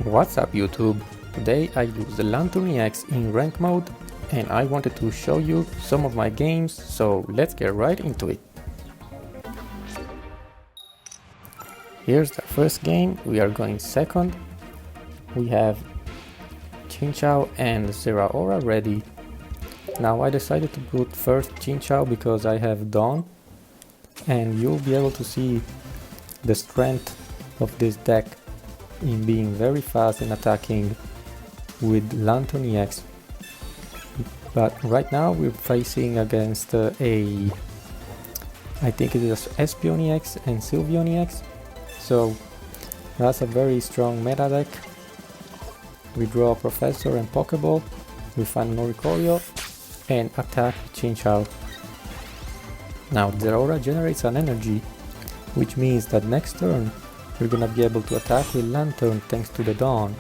What's up YouTube? Today I use the Lanturn Ex in rank mode and I wanted to show you some of my games, so let's get right into it. Here's the first game. We are going second. We have Chinchou and Zeraora ready. Now I decided to put first Chinchou because I have Dawn, and you'll be able to see the strength of this deck in being very fast and attacking with Lanturn Ex. But right now we're facing against I think it is Espeon Ex and Sylveon Ex. So that's a very strong meta deck. We draw a Professor and Pokeball, we find an Oricorio and attack Chinchou. Now Zeraora generates an energy, which means that next turn we're gonna be able to attack with Lanturn thanks to the Dawn,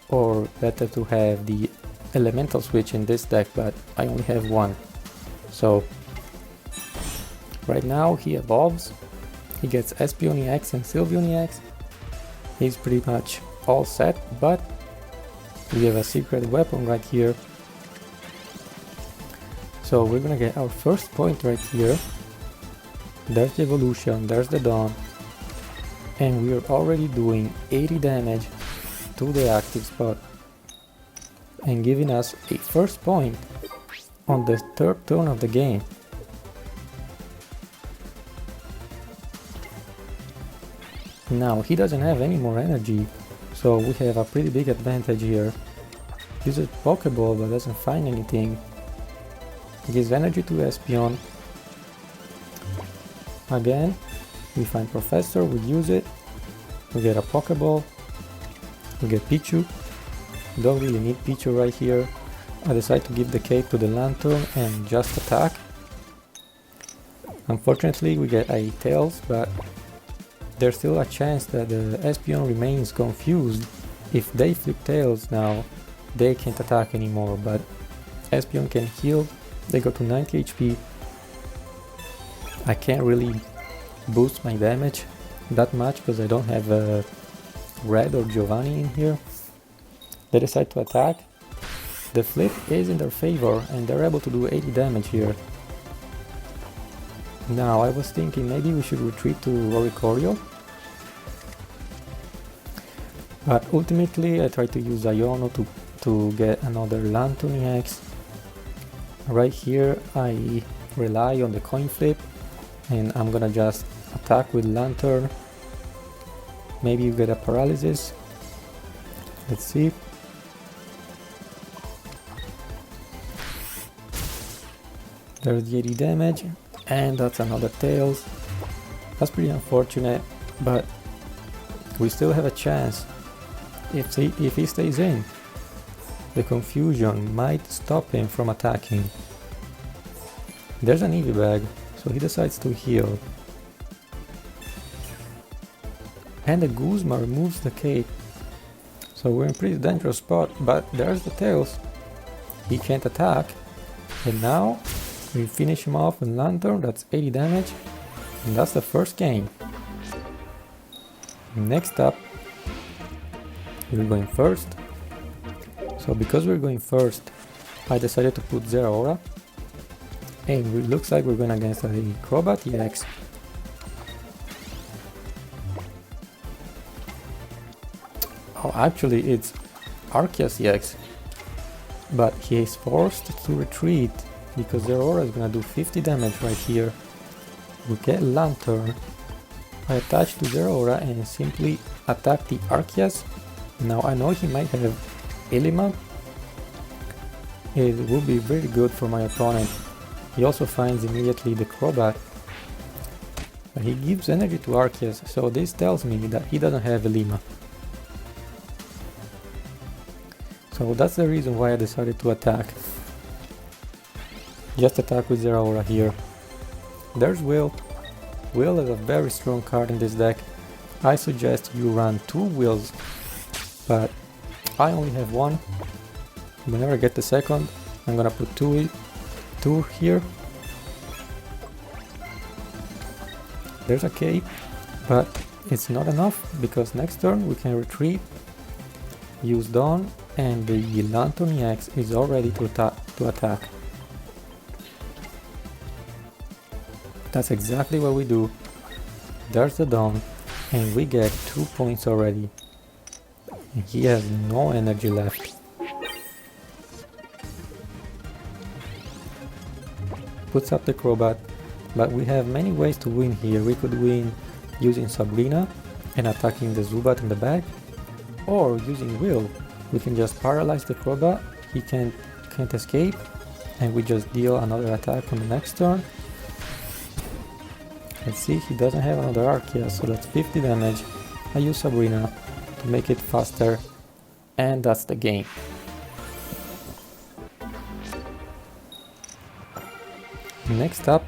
or better to have the elemental switch in this deck, but I only have one. So right now he evolves, he gets Espeon Ex and Sylveon Ex. He's pretty much all set, but we have a secret weapon right here. So we're gonna get our first point right here. There's the evolution, there's the Dawn, and we are already doing 80 damage to the active spot and giving us a first point on the third turn of the game. Now he doesn't have any more energy, so we have a pretty big advantage here. Uses Pokeball but doesn't find anything. Gives energy to Espeon. Again, we find Professor, we use it. We get a Pokeball. We get Pichu. Don't really need Pichu right here. I decide to give the cape to the Lanturn and just attack. Unfortunately we get a Tails, but there's still a chance that the Espeon remains confused. If they flip Tails now, they can't attack anymore, but Espeon can heal. They go to 90 HP. I can't really boost my damage that much because I don't have Red or Giovanni in here. They decide to attack. The flip is in their favor and they're able to do 80 damage here. Now I was thinking maybe we should retreat to Oricorio, but ultimately I tried to use Iono to get another Lanturn Ex. Right here I rely on the coin flip and I'm gonna just attack with Lanturn. Maybe you get a paralysis. Let's see. There's the 80 damage, and that's another Tails. That's pretty unfortunate, but we still have a chance. If he stays in, the confusion might stop him from attacking. There's an Eevee bag, so he decides to heal. And the Guzma removes the cape. So we're in a pretty dangerous spot, but there's the Tails. He can't attack. And now we finish him off with Lanturn. That's 80 damage. And that's the first game. Next up, we're going first. So because we're going first, I decided to put Zeraora. And it looks like we're going against a Crobat Ex. Oh, actually it's Arceus Ex. But he is forced to retreat because Zeraora is gonna do 50 damage right here. We get Lanturn. I attach to Zeraora and simply attack the Arceus. Now I know he might have Ilima. It will be very good for my opponent. He also finds immediately the Crobat. But he gives energy to Arceus, so this tells me that he doesn't have Ilima. So that's the reason why I decided to attack. Just attack with Zeraora here. There's Will. Will is a very strong card in this deck. I suggest you run 2 Wills, but I only have one. Whenever I get the second, I'm gonna put two here. There's a cape, but it's not enough because next turn we can retreat use Dawn, and the Lanturn Ex is all ready to attack. That's exactly what we do. There's the Dawn, and we get 2 points already. And he has no energy left. Puts up the Crobat, but we have many ways to win here. We could win using Sabrina and attacking the Zubat in the back, or using Will. We can just paralyze the Crobat, he can't escape, and we just deal another attack on the next turn. Let's see, he doesn't have another Arceus, so that's 50 damage. I use Sabrina to make it faster, and that's the game. Next up,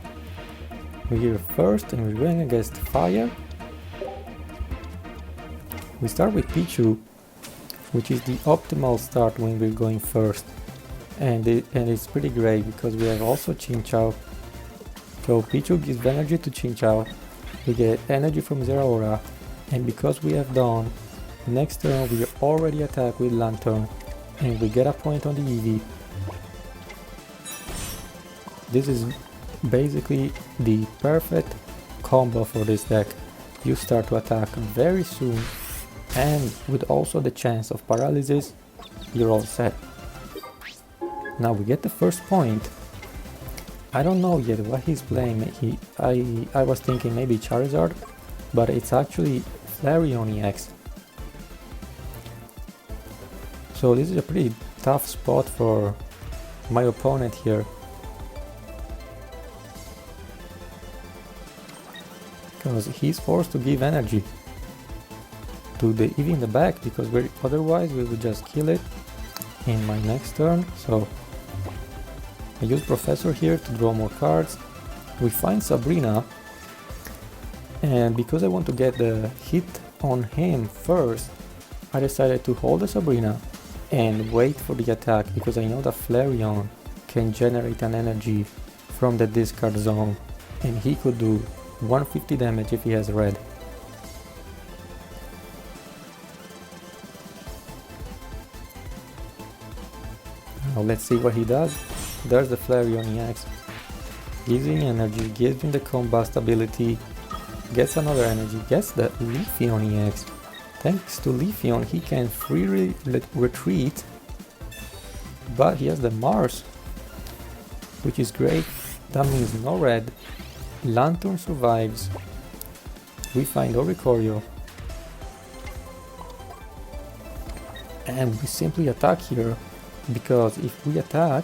we're first and we're going against Fire. We start with Pichu, which is the optimal start when we're going first. And it's pretty great because we have also Chinchou. So Pichu gives energy to Chinchou, we get energy from Zeraora, and because we have Dawn, next turn we already attack with Lanturn, and we get a point on the Eevee. This is basically the perfect combo for this deck. You start to attack very soon, and with also the chance of paralysis, you're all set. Now we get the first point. I don't know yet what he's playing. I was thinking maybe Charizard, but it's actually Flareon Ex. So this is a pretty tough spot for my opponent here. Because he's forced to give energy to the Eevee in the back, because otherwise we would just kill it in my next turn. So I use Professor here to draw more cards. We find Sabrina, and because I want to get the hit on him first, I decided to hold the Sabrina and wait for the attack, because I know that Flareon can generate an energy from the discard zone, and he could do 150 damage if he has red. Now let's see what he does. There's the Flareon Ex. Gives him energy, gives him the combust ability, gets another energy, gets the Leafeon Ex. Thanks to Leafeon he can freely retreat, but he has the Mars, which is great. That means no red. Lanturn survives. We find Oricorio, and we simply attack here, because if we attack,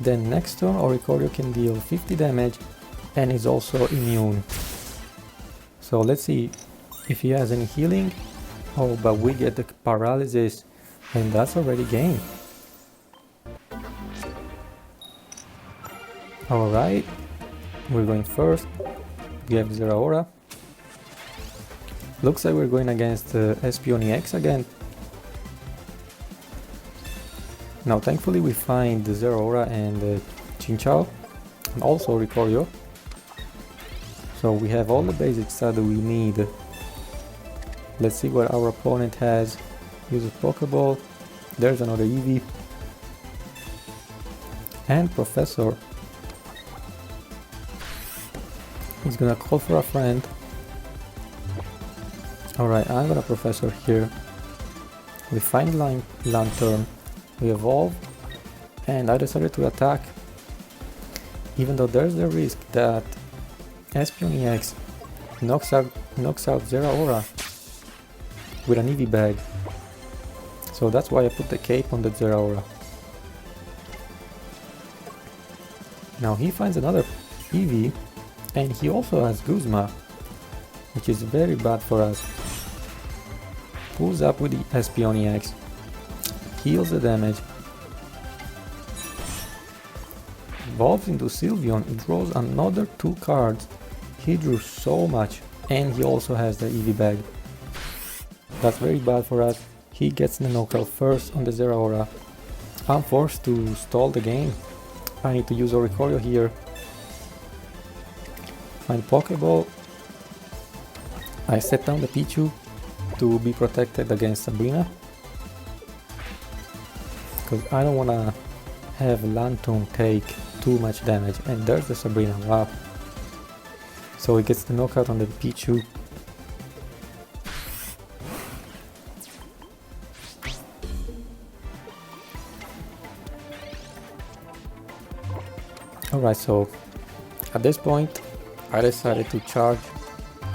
then next turn Oricorio can deal 50 damage and is also immune. So let's see if he has any healing. Oh, but we get the paralysis, and that's already game. Alright, we're going first. We have Zeraora. Looks like we're going against Espeon Ex again. Now thankfully we find the Zeraora and Chinchou, and also Oricorio. So we have all the basics that we need. Let's see what our opponent has. Uses Pokeball. There's another Eevee. And Professor. He's gonna call for a friend. Alright, I'm gonna Professor here. We find Lanturn. We evolve, and I decided to attack, even though there's the risk that Espeon Ex knocks out Zeraora with an Eevee bag. So that's why I put the cape on the Zeraora. Now he finds another Eevee, and he also has Guzma, which is very bad for us. Pulls up with the Espeon Ex. Heals the damage, evolves into Sylveon, draws another 2 cards. He drew so much, and he also has the Eevee bag. That's very bad for us. He gets the knockout first on the Zeraora. I'm forced to stall the game. I need to use Oricorio here. Find Pokeball. I set down the Pichu to be protected against Sabrina. because I don't want to have Lanturn take too much damage. And there's the Sabrina, wow. So he gets the knockout on the Pichu. Alright, so at this point I decided to charge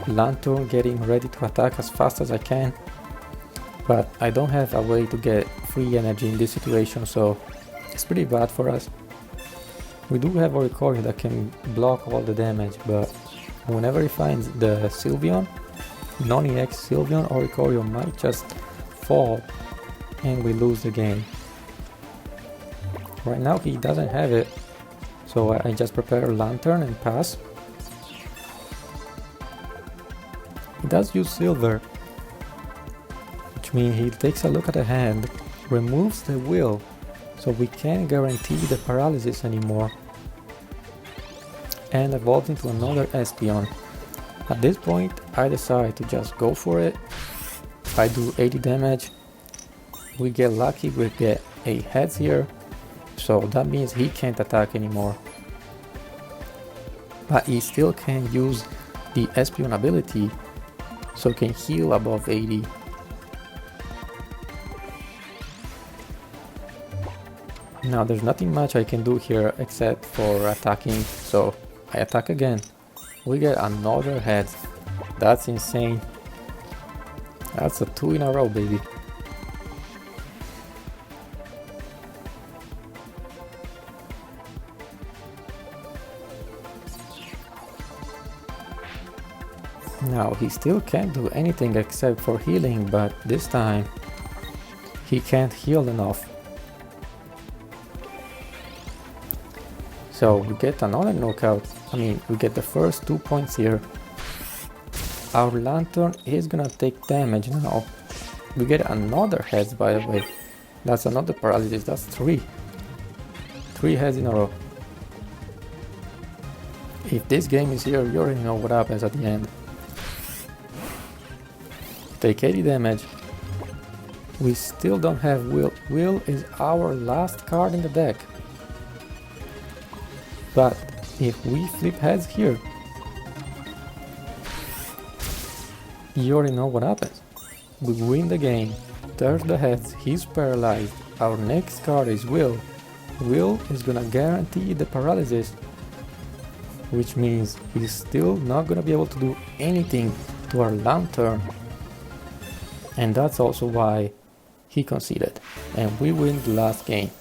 Lanturn, getting ready to attack as fast as I can. But I don't have a way to get free energy in this situation, so it's pretty bad for us. We do have Oricorio that can block all the damage, but whenever he finds the Sylveon, non-EX Sylveon, Oricorio might just fall and we lose the game. Right now he doesn't have it, so I just prepare Lanturn and pass. He does use Silver, which means he takes a look at the hand, removes the will, so we can't guarantee the paralysis anymore, and evolves into another Espeon. At this point I decide to just go for it. I do 80 damage, we get lucky, we get 8 heads here, so that means he can't attack anymore. But he still can use the Espeon ability, so he can heal above 80. Now there's nothing much I can do here except for attacking, so I attack again. We get another head. That's insane. That's a 2 in a row, baby. Now he still can't do anything except for healing, but this time he can't heal enough. So we get another knockout. I mean, we get the first 2 points here. Our Lanturn is gonna take damage now. We get another heads, by the way. That's another paralysis, that's 3. 3 heads in a row. If this game is here, you already know what happens at the end. Take 80 damage. We still don't have Will. Will is our last card in the deck. But if we flip heads here, you already know what happens. We win the game. There's the heads, he's paralyzed. Our next card is Will. Will is gonna guarantee the paralysis, which means he's still not gonna be able to do anything to our Lanturn. And that's also why he conceded, and we win the last game.